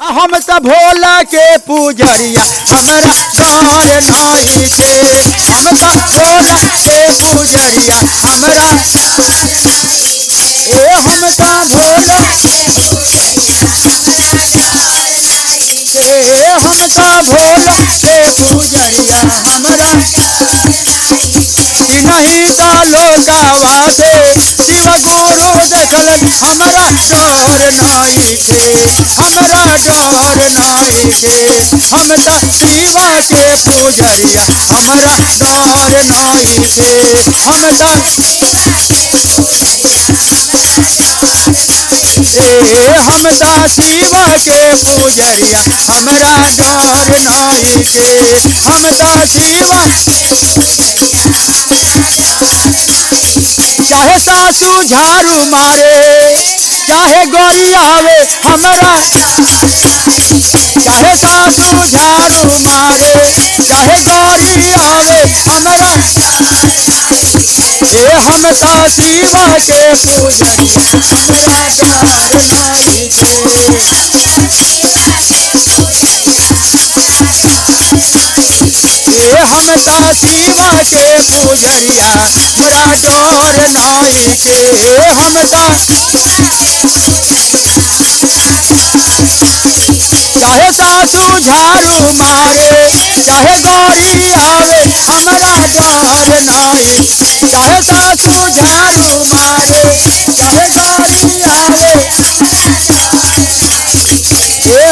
हम तो भोला के पूजरिया हमारा डर नहीं थे। हम तो भोला के पूजरिया हमारा हम तो भोला हम तो भोला के पूजरिया हमारा नहीं तो लोगावा दे शिव गुरु देखलन हमारा डर नहीं थे। हमारा डर नहीं थे। हम तो शिव के पूजरिया हमारा डर नहीं थे। हम तो हम तो शिव के पूजरिया हमारा डर नहीं थे। हम तो शिव चाहे सासू झाड़ू मारे चाहे गोरी आवे हमारा चाहे सासू झाड़ू मारे चाहे गोरी आवे हमारा हम तो शिव के पूजरिया हमारा डर नहीं थे। हम तो शिव के पूजरिया मोरा डर नहीं थे। हम तो चाहे सासू झाड़ू मारे चाहे गोरी आवे हमारा डर नहीं। चाहे सासू झाड़ू मारे चाहे गोरी आवे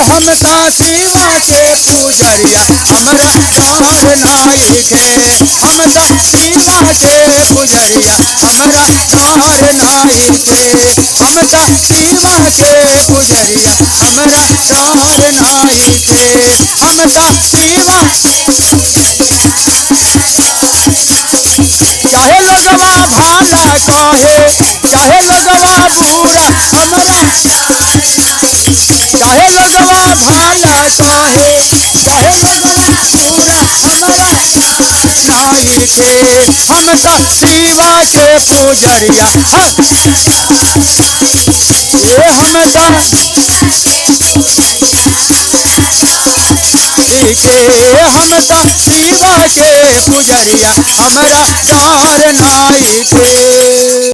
हम तो शिव के पूजरिया हमारा डर नहीं थे। हम तो शिव के पूजरिया हमारा डर नहीं थे। हम तो शिव के पूजरिया हमारा डर नहीं थे। हम तो शिव चाहे लोगवा भाला कहे चाहे लोगवा बुरा हमारा चाहे लोगवा भाला कहे चाहे लोगवा बुरा हमारा नहीं थे। हम तो शिव के पूजरिया हम तो हम तो शिव के पूजरिया हमारा डर नहीं थे।